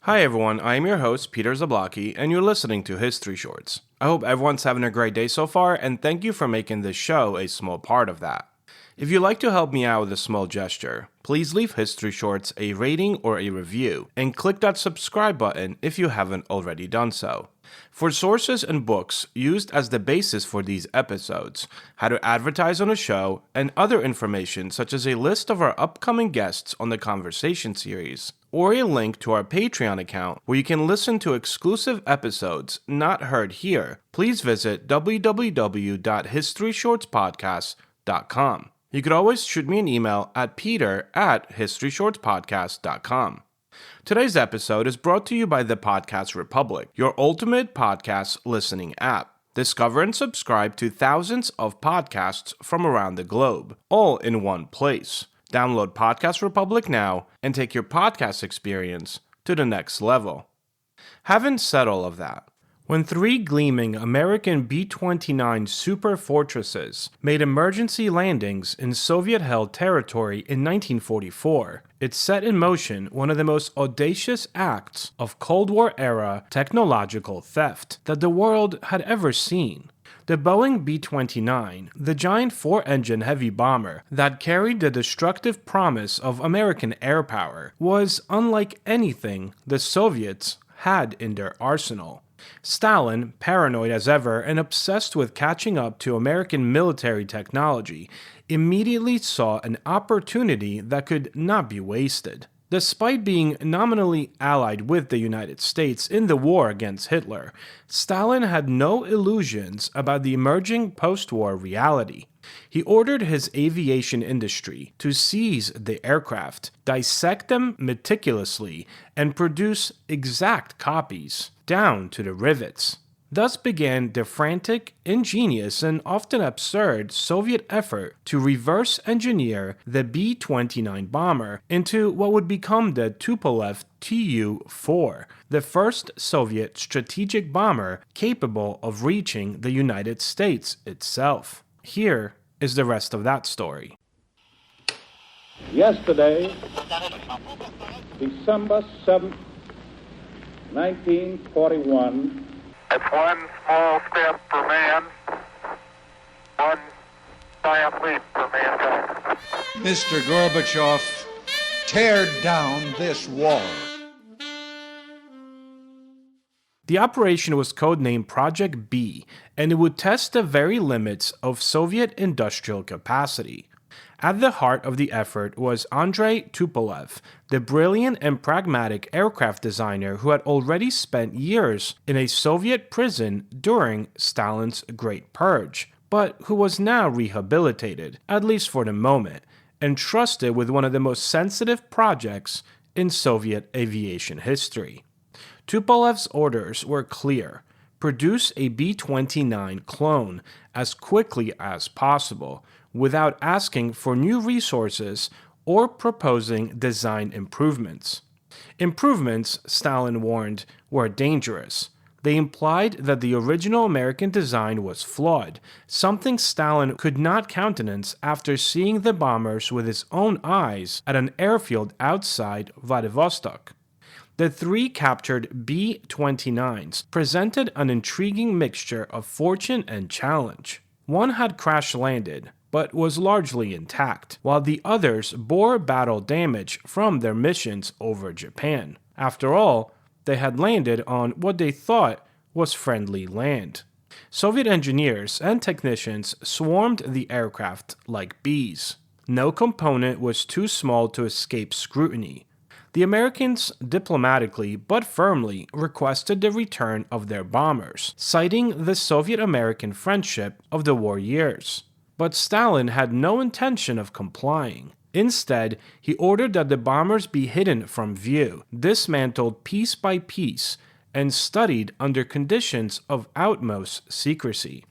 Hi everyone, I am your host, Peter Zablocki, and you're listening to History Shorts. I hope everyone's having a great day so far, and thank you for making this show a small part of that. If you'd like to help me out with a small gesture, please leave History Shorts a rating or a review, and click that subscribe button if you haven't already done so. For sources and books used as the basis for these episodes, how to advertise on a show, and other information such as a list of our upcoming guests on the Conversation series, or a link to our Patreon account where you can listen to exclusive episodes not heard here, please visit www.historyshortspodcast.com. You could always shoot me an email at peter@historyshortspodcast.com. Today's episode is brought to you by the Podcast Republic, your ultimate podcast listening app. Discover and subscribe to thousands of podcasts from around the globe, all in one place. Download Podcast Republic now and take your podcast experience to the next level. Having said all of that, when three gleaming American B-29 Superfortresses made emergency landings in Soviet-held territory in 1944, it set in motion one of the most audacious acts of Cold War-era technological theft that the world had ever seen. The Boeing B-29, the giant four-engine heavy bomber that carried the destructive promise of American airpower, was unlike anything the Soviets had in their arsenal. Stalin, paranoid as ever and obsessed with catching up to American military technology, immediately saw an opportunity that could not be wasted. Despite being nominally allied with the United States in the war against Hitler, Stalin had no illusions about the emerging post-war reality. He ordered his aviation industry to seize the aircraft, dissect them meticulously, and produce exact copies, down to the rivets. Thus began the frantic, ingenious, and often absurd Soviet effort to reverse engineer the B-29 bomber into what would become the Tupolev Tu-4, the first Soviet strategic bomber capable of reaching the United States itself. Here is the rest of that story. Yesterday, December 7th, 1941, it's one small step for man, one giant leap for mankind. Mr. Gorbachev, tear down this wall. The operation was codenamed Project B, and it would test the very limits of Soviet industrial capacity. At the heart of the effort was Andrei Tupolev, the brilliant and pragmatic aircraft designer who had already spent years in a Soviet prison during Stalin's Great Purge, but who was now rehabilitated, at least for the moment, and trusted with one of the most sensitive projects in Soviet aviation history. Tupolev's orders were clear: produce a B-29 clone as quickly as possible, without asking for new resources or proposing design improvements. Improvements, Stalin warned, were dangerous. They implied that the original American design was flawed, something Stalin could not countenance after seeing the bombers with his own eyes at an airfield outside Vladivostok. The three captured B-29s presented an intriguing mixture of fortune and challenge. One had crash-landed, but was largely intact, while the others bore battle damage from their missions over Japan. After all, they had landed on what they thought was friendly land. Soviet engineers and technicians swarmed the aircraft like bees. No component was too small to escape scrutiny. The Americans diplomatically but firmly requested the return of their bombers, citing the Soviet-American friendship of the war years. But Stalin had no intention of complying. Instead, he ordered that the bombers be hidden from view, dismantled piece by piece, and studied under conditions of utmost secrecy.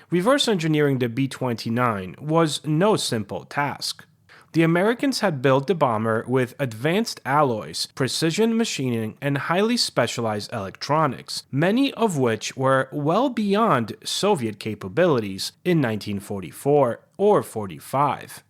Reverse engineering the B-29 was no simple task. The Americans had built the bomber with advanced alloys, precision machining, and highly specialized electronics, many of which were well beyond Soviet capabilities in 1944 or 45.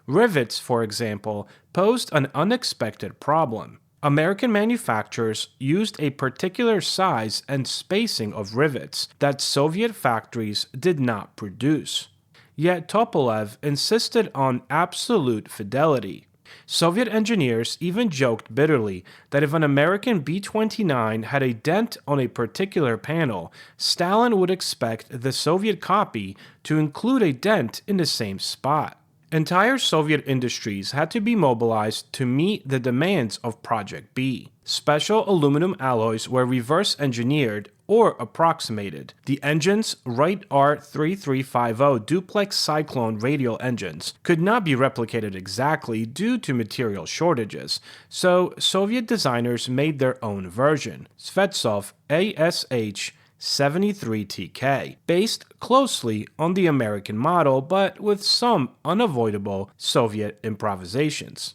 Rivets, for example, posed an unexpected problem. American manufacturers used a particular size and spacing of rivets that Soviet factories did not produce. Yet Tupolev insisted on absolute fidelity. Soviet engineers even joked bitterly that if an American B-29 had a dent on a particular panel, Stalin would expect the Soviet copy to include a dent in the same spot. Entire Soviet industries had to be mobilized to meet the demands of Project B. Special aluminum alloys were reverse engineered or approximated. The engines, Wright R3350 duplex cyclone radial engines, could not be replicated exactly due to material shortages, so Soviet designers made their own version, Svetsov ASH 73TK, based closely on the American model but with some unavoidable Soviet improvisations.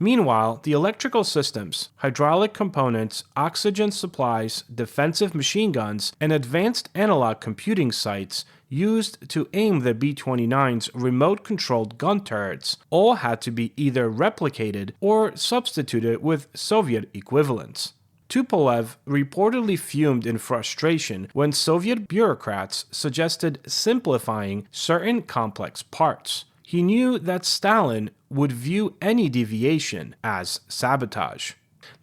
Meanwhile, the electrical systems, hydraulic components, oxygen supplies, defensive machine guns, and advanced analog computing sites used to aim the B-29's remote-controlled gun turrets all had to be either replicated or substituted with Soviet equivalents. Tupolev reportedly fumed in frustration when Soviet bureaucrats suggested simplifying certain complex parts. He knew that Stalin would view any deviation as sabotage.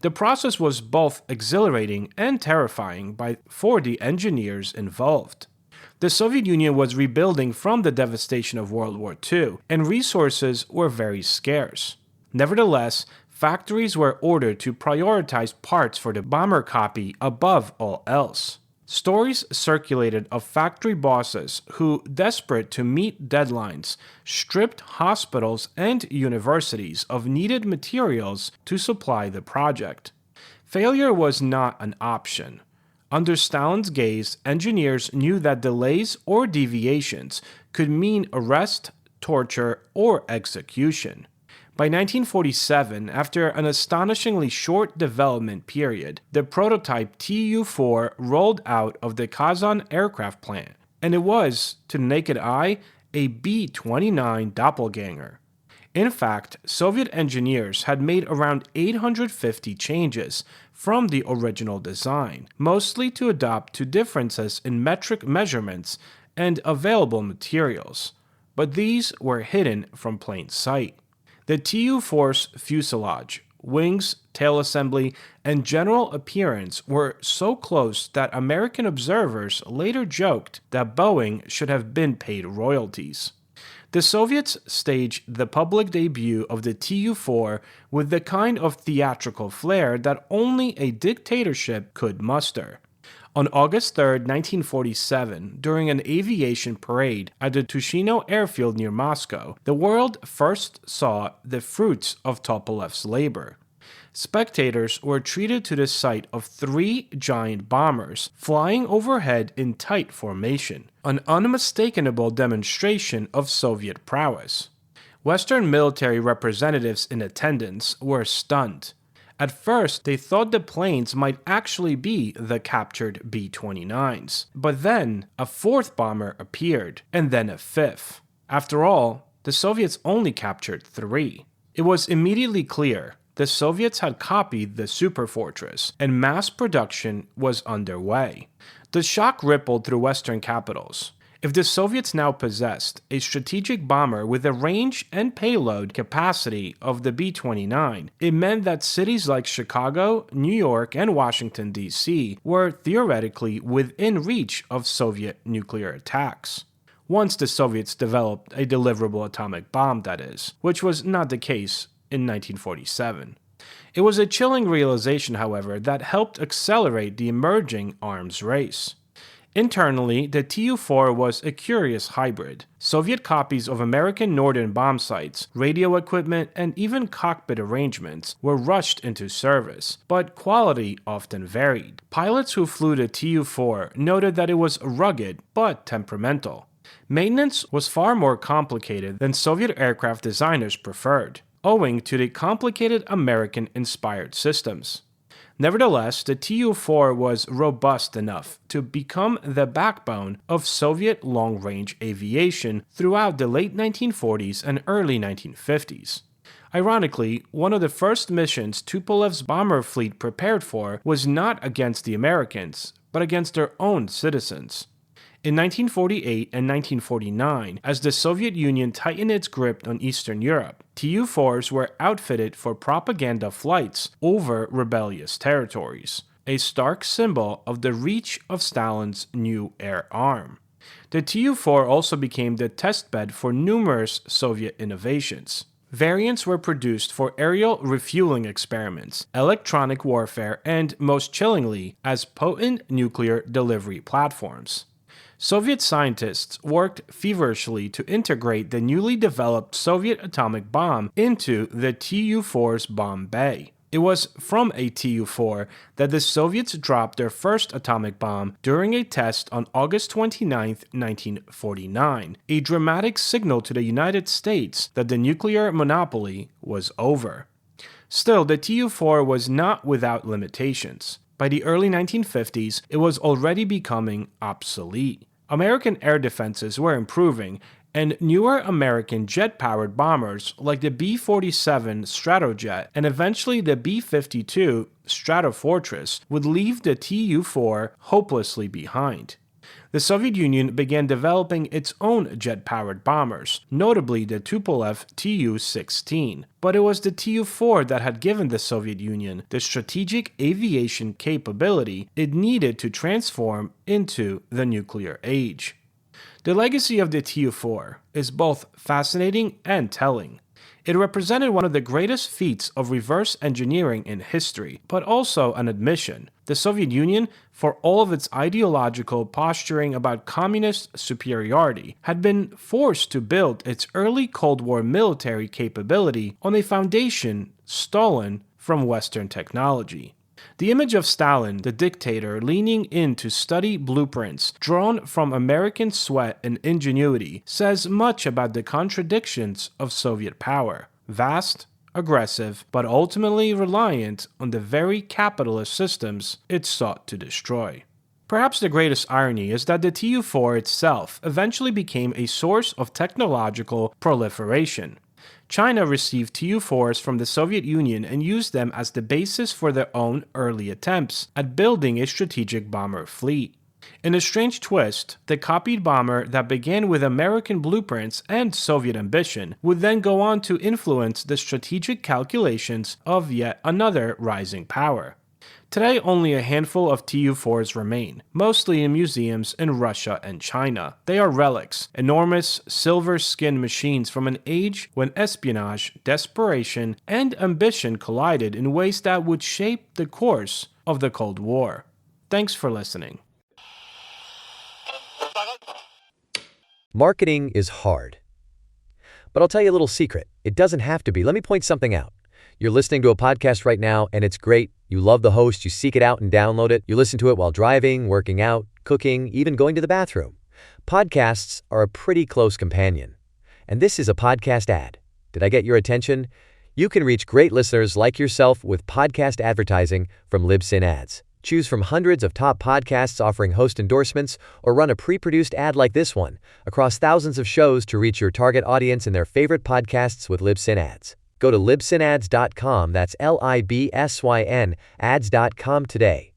The process was both exhilarating and terrifying for the engineers involved. The Soviet Union was rebuilding from the devastation of World War II, and resources were very scarce. Nevertheless, factories were ordered to prioritize parts for the bomber copy above all else. Stories circulated of factory bosses who, desperate to meet deadlines, stripped hospitals and universities of needed materials to supply the project. Failure was not an option. Under Stalin's gaze, engineers knew that delays or deviations could mean arrest, torture, or execution. By 1947, after an astonishingly short development period, the prototype Tu-4 rolled out of the Kazan aircraft plant, and it was, to the naked eye, a B-29 doppelganger. In fact, Soviet engineers had made around 850 changes from the original design, mostly to adapt to differences in metric measurements and available materials, but these were hidden from plain sight. The Tu-4's fuselage, wings, tail assembly, and general appearance were so close that American observers later joked that Boeing should have been paid royalties. The Soviets staged the public debut of the Tu-4 with the kind of theatrical flair that only a dictatorship could muster. On August 3, 1947, during an aviation parade at the Tushino airfield near Moscow, the world first saw the fruits of Tupolev's labor. Spectators were treated to the sight of 3 giant bombers flying overhead in tight formation, an unmistakable demonstration of Soviet prowess. Western military representatives in attendance were stunned. At first, they thought the planes might actually be the captured B-29s. But then, a 4th bomber appeared, and then a 5th. After all, the Soviets only captured 3. It was immediately clear the Soviets had copied the Superfortress, and mass production was underway. The shock rippled through Western capitals. If the Soviets now possessed a strategic bomber with the range and payload capacity of the B-29, it meant that cities like Chicago, New York, and Washington, D.C. were theoretically within reach of Soviet nuclear attacks. Once the Soviets developed a deliverable atomic bomb, that is, which was not the case in 1947. It was a chilling realization, however, that helped accelerate the emerging arms race. Internally, the Tu-4 was a curious hybrid. Soviet copies of American northern bomb sites, radio equipment, and even cockpit arrangements were rushed into service, but quality often varied. Pilots who flew the Tu-4 noted that it was rugged but temperamental. Maintenance was far more complicated than Soviet aircraft designers preferred, owing to the complicated American-inspired systems. Nevertheless, the Tu-4 was robust enough to become the backbone of Soviet long-range aviation throughout the late 1940s and early 1950s. Ironically, one of the first missions Tupolev's bomber fleet prepared for was not against the Americans, but against their own citizens. In 1948 and 1949, as the Soviet Union tightened its grip on Eastern Europe, Tu-4s were outfitted for propaganda flights over rebellious territories, a stark symbol of the reach of Stalin's new air arm. The Tu-4 also became the testbed for numerous Soviet innovations. Variants were produced for aerial refueling experiments, electronic warfare, and, most chillingly, as potent nuclear delivery platforms. Soviet scientists worked feverishly to integrate the newly developed Soviet atomic bomb into the Tu-4's bomb bay. It was from a Tu-4 that the Soviets dropped their first atomic bomb during a test on August 29, 1949, a dramatic signal to the United States that the nuclear monopoly was over. Still, the Tu-4 was not without limitations. By the early 1950s, it was already becoming obsolete. American air defenses were improving, and newer American jet-powered bombers like the B-27 Stratojet and eventually the B-52 Superfortress would leave the Tu-4 hopelessly behind. The Soviet Union began developing its own jet-powered bombers, notably the Tupolev Tu-16. But it was the Tu-4 that had given the Soviet Union the strategic aviation capability it needed to transform into the nuclear age. The legacy of the Tu-4 is both fascinating and telling. It represented one of the greatest feats of reverse engineering in history, but also an admission. The Soviet Union, for all of its ideological posturing about communist superiority, had been forced to build its early Cold War military capability on a foundation stolen from Western technology. The image of Stalin, the dictator, leaning in to study blueprints drawn from American sweat and ingenuity says much about the contradictions of Soviet power: vast, aggressive, but ultimately reliant on the very capitalist systems it sought to destroy. Perhaps the greatest irony is that the Tu-4 itself eventually became a source of technological proliferation. China received Tu-4s from the Soviet Union and used them as the basis for their own early attempts at building a strategic bomber fleet. In a strange twist, the copied bomber that began with American blueprints and Soviet ambition would then go on to influence the strategic calculations of yet another rising power. Today, only a handful of Tu-4s remain, mostly in museums in Russia and China. They are relics, enormous silver-skinned machines from an age when espionage, desperation, and ambition collided in ways that would shape the course of the Cold War. Thanks for listening. Marketing is hard. But I'll tell you a little secret. It doesn't have to be. Let me point something out. You're listening to a podcast right now, and it's great. You love the host, you seek it out and download it. You listen to it while driving, working out, cooking, even going to the bathroom. Podcasts are a pretty close companion. And this is a podcast ad. Did I get your attention? You can reach great listeners like yourself with podcast advertising from Libsyn Ads. Choose from hundreds of top podcasts offering host endorsements, or run a pre-produced ad like this one across thousands of shows to reach your target audience in their favorite podcasts with Libsyn Ads. Go to libsynads.com, that's Libsyn, ads.com today.